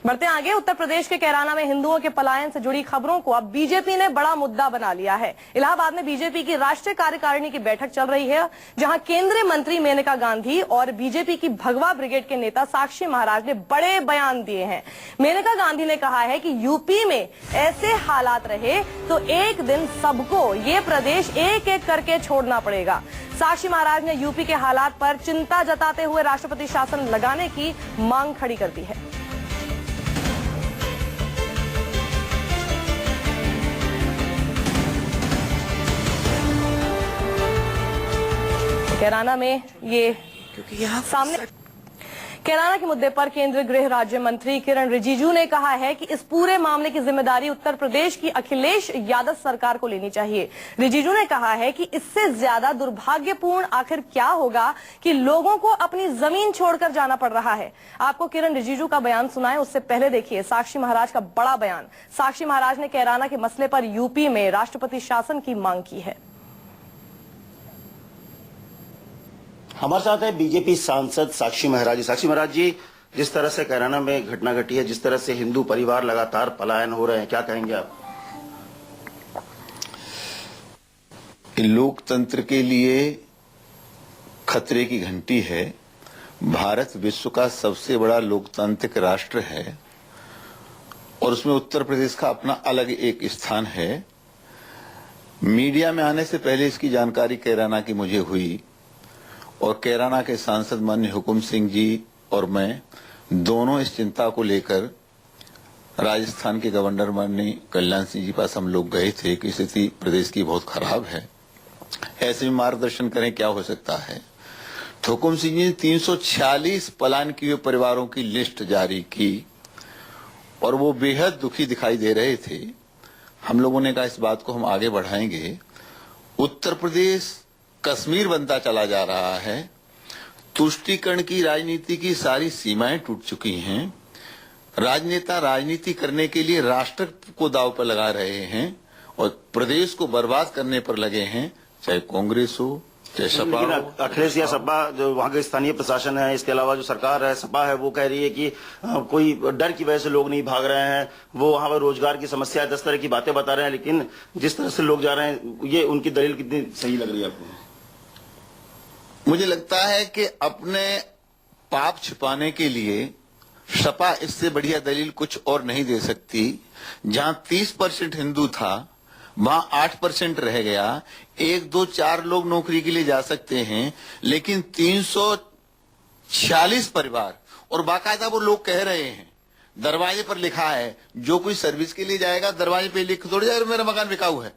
बढ़ते आगे, उत्तर प्रदेश के कैराना में हिंदुओं के पलायन से जुड़ी खबरों को अब बीजेपी ने बड़ा मुद्दा बना लिया है। इलाहाबाद में बीजेपी की राष्ट्रीय कार्यकारिणी की बैठक चल रही है, जहां केंद्रीय मंत्री मेनका गांधी और बीजेपी की भगवा ब्रिगेड के नेता साक्षी महाराज ने बड़े बयान दिए हैं। मेनका गांधी ने कहा है कि यूपी में ऐसे हालात रहे तो एक दिन सबको ये प्रदेश एक एक करके छोड़ना पड़ेगा। साक्षी महाराज ने यूपी के हालात पर चिंता जताते हुए राष्ट्रपति शासन लगाने की मांग खड़ी कर दी है। कैराना में ये सामने कैराना के मुद्दे पर केंद्रीय गृह राज्य मंत्री किरण रिजिजू ने कहा है कि इस पूरे मामले की जिम्मेदारी उत्तर प्रदेश की अखिलेश यादव सरकार को लेनी चाहिए। रिजिजू ने कहा है कि इससे ज्यादा दुर्भाग्यपूर्ण आखिर क्या होगा कि लोगों को अपनी जमीन छोड़कर जाना पड़ रहा है। आपको किरण रिजिजू का बयान सुनाएं, उससे पहले देखिए साक्षी महाराज का बड़ा बयान। साक्षी महाराज ने कैराना के मसले पर यूपी में राष्ट्रपति शासन की मांग की है। हमारे साथ है बीजेपी सांसद साक्षी महाराज। साक्षी महाराज जी, जिस तरह से कैराना में घटना घटी है, जिस तरह से हिंदू परिवार लगातार पलायन हो रहे हैं, क्या कहेंगे आप? लोकतंत्र के लिए खतरे की घंटी है। भारत विश्व का सबसे बड़ा लोकतांत्रिक राष्ट्र है और उसमें उत्तर प्रदेश का अपना अलग एक स्थान है। मीडिया में आने से पहले इसकी जानकारी कैराना की मुझे हुई और कैराना के सांसद माननीय हुकुम सिंह जी और मैं दोनों इस चिंता को लेकर राजस्थान के गवर्नर माननीय कल्याण सिंह जी पास हम लोग गए थे कि स्थिति प्रदेश की बहुत खराब है, ऐसे में मार्गदर्शन करें क्या हो सकता है। तो हुकुम सिंह जी ने 346 पलायन किए हुए परिवारों की लिस्ट जारी की और वो बेहद दुखी दिखाई दे रहे थे। हम लोगों ने कहा इस बात को हम आगे बढ़ाएंगे। उत्तर प्रदेश कश्मीर बनता चला जा रहा है। तुष्टीकरण की राजनीति की सारी सीमाएं टूट चुकी हैं। राजनेता राजनीति करने के लिए राष्ट्र को दांव पर लगा रहे हैं और प्रदेश को बर्बाद करने पर लगे हैं, चाहे कांग्रेस हो चाहे सपा हो। अखिलेश या सपा, जो वहाँ के स्थानीय प्रशासन है, इसके अलावा जो सरकार है, सपा है, वो कह रही है कि कोई डर की वजह से लोग नहीं भाग रहे हैं, वो वहाँ पर रोजगार की समस्या है, 10 तरह की बातें बता रहे हैं। लेकिन जिस तरह से लोग जा रहे हैं, ये उनकी दलील कितनी सही लग रही है आपको? मुझे लगता है कि अपने पाप छिपाने के लिए सपा इससे बढ़िया दलील कुछ और नहीं दे सकती। जहां 30% हिंदू था वहां 8% रह गया। 1, 2, 4 लोग नौकरी के लिए जा सकते हैं, लेकिन 346 परिवार, और बाकायदा वो लोग कह रहे हैं, दरवाजे पर लिखा है, जो कोई सर्विस के लिए जाएगा दरवाजे पे लिख थोड़ी जाएगा मेरा मकान बिकाऊ है।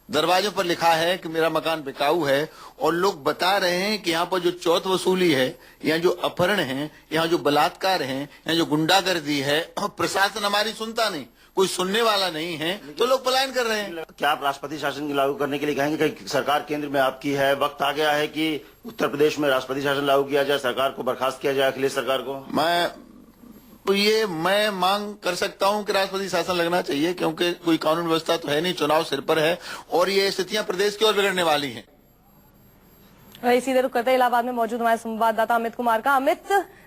दरवाजों पर लिखा है कि मेरा मकान बिकाऊ है और लोग बता रहे हैं कि यहाँ पर जो चौथ वसूली है, यहाँ जो अपहरण है, यहाँ जो बलात्कार है, यहाँ जो गुंडागर्दी है, प्रशासन हमारी सुनता नहीं, कोई सुनने वाला नहीं है, तो लोग पलायन कर रहे हैं। क्या आप राष्ट्रपति शासन लागू करने के लिए कहेंगे कि सरकार केंद्र में आपकी है, वक्त आ गया है कि उत्तर प्रदेश में राष्ट्रपति शासन लागू किया जाए, सरकार को बर्खास्त किया जाए, अखिलेश सरकार को? मैं मांग कर सकता हूं कि राष्ट्रपति शासन लगना चाहिए, क्योंकि कोई कानून व्यवस्था तो है नहीं, चुनाव सिर पर है और ये स्थितियां प्रदेश की ओर बिगड़ने वाली हैं। सीधे रुक करते इलाहाबाद में मौजूद हमारे संवाददाता अमित कुमार का। अमित,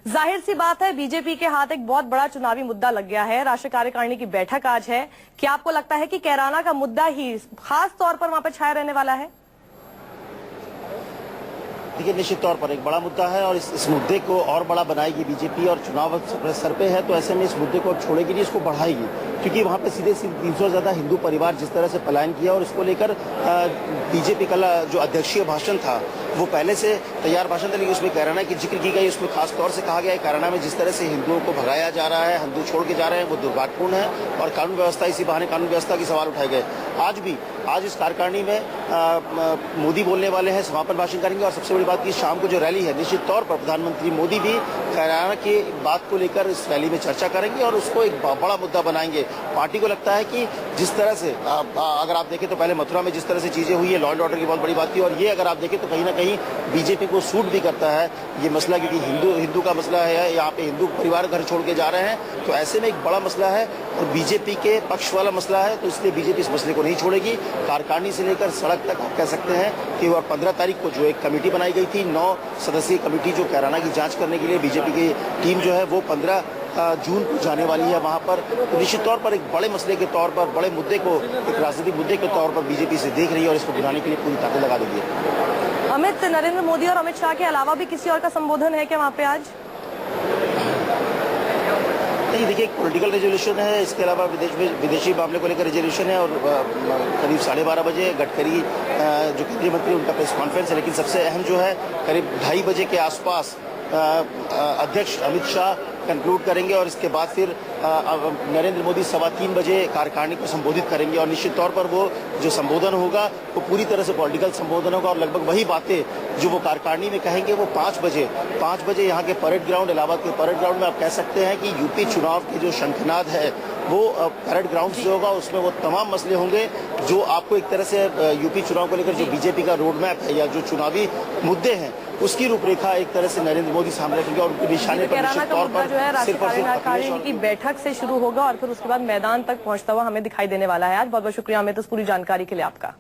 जाहिर सी बात है बीजेपी के हाथ एक बहुत बड़ा चुनावी मुद्दा लग गया है। राष्ट्रीय कार्यकारिणी की बैठक आज है। क्या आपको लगता है कि कैराना का मुद्दा ही खास तौर पर वहां पर छाया रहने वाला है? देखिए, निश्चित तौर पर एक बड़ा मुद्दा है और इस मुद्दे को और बड़ा बनाएगी बीजेपी, और चुनाव सर पे है तो ऐसे में इस मुद्दे को अब छोड़ेगी नहीं, इसको बढ़ाएगी, क्योंकि वहाँ पे सीधे 300 से ज्यादा हिंदू परिवार जिस तरह से पलायन किया, और इसको लेकर बीजेपी का जो अध्यक्षीय भाषण था वो पहले से तैयार भाषण था, लेकिन उसमें कैराना की जिक्र की गई। उसमें खास तौर से कहा गया है कैराना में जिस तरह से हिंदुओं को भगाया जा रहा है, हिंदू छोड़ के जा रहे हैं, वो दुर्भाग्यपूर्ण है और कानून व्यवस्था, इसी बहाने कानून व्यवस्था के सवाल उठाए गए। आज इस कार्यकारिणी में मोदी बोलने वाले हैं, समापन भाषण करेंगे, और सबसे बड़ी बात की शाम को जो रैली है, निश्चित तौर पर प्रधानमंत्री मोदी भी कैराना की बात को लेकर इस रैली में चर्चा करेंगे और उसको एक बड़ा मुद्दा बनाएंगे। पार्टी को लगता है कि जिस तरह से अगर आप देखें तो पहले मथुरा में जिस तरह से चीजें हुई है, लॉ एंड ऑर्डर की बहुत बड़ी बात थी, और ये अगर आप देखें तो कहीं ना कहीं बीजेपी को सूट भी करता है ये मसला, क्योंकि हिंदू का मसला है, यहाँ पे हिंदू परिवार घर छोड़ के जा रहे हैं, तो ऐसे में एक बड़ा मसला है और बीजेपी के पक्ष वाला मसला है, तो इसलिए बीजेपी इस मसले को नहीं छोड़ेगी। कार्यकारिणी से लेकर सड़क तक आप कह सकते हैं कि और 15 तारीख को जो एक कमेटी बनाई गई थी, 9 सदस्यीय कमेटी जो कैराना की जांच करने के लिए बीजेपी की टीम जो है वो 15 जून को जाने वाली है वहां पर, तो निश्चित तौर पर एक बड़े मसले के तौर पर, बड़े मुद्दे को एक राजनीतिक मुद्दे के तौर पर बीजेपी से देख रही है और इसको बुलाने के लिए पूरी ताकत लगा देगी। अमित, नरेंद्र मोदी और अमित शाह के अलावा भी किसी और का संबोधन है क्या वहाँ पे आज? नहीं, देखिए, एक पॉलिटिकल रेजोल्यूशन है, इसके अलावा विदेशी मामले को लेकर रेजोल्यूशन है और करीब 12:30 बजे गडकरी जो केंद्रीय मंत्री उनका प्रेस कॉन्फ्रेंस है, लेकिन सबसे अहम जो है करीब 2:30 बजे के आसपास अध्यक्ष अमित शाह कंक्लूड करेंगे और इसके बाद फिर नरेंद्र मोदी 3:15 बजे कार्यकारिणी को संबोधित करेंगे और निश्चित तौर पर वो जो संबोधन होगा वो पूरी तरह से पॉलिटिकल संबोधन होगा और लगभग वही बातें जो वो कार्यकारिणी में कहेंगे वो 5 बजे यहाँ के परेड ग्राउंड, इलाहाबाद के परेड ग्राउंड में आप कह सकते हैं कि यूपी चुनाव के जो शंखनाद है वो परेड ग्राउंड से होगा। उसमें वो तमाम मसले होंगे जो आपको एक तरह से यूपी चुनाव को लेकर जो बीजेपी का रोड मैप है या जो चुनावी मुद्दे हैं उसकी रूपरेखा एक तरह से नरेंद्र मोदी सामने रखेंगे और उनके निशाने पर निश्चित तौर पर जो है राष्ट्रीय कार्यकारिणी की बैठक से शुरू होगा और फिर उसके बाद मैदान तक पहुंचता हुआ हमें दिखाई देने वाला है। आज बहुत बहुत शुक्रिया अमित, इस पूरी जानकारी के लिए आपका।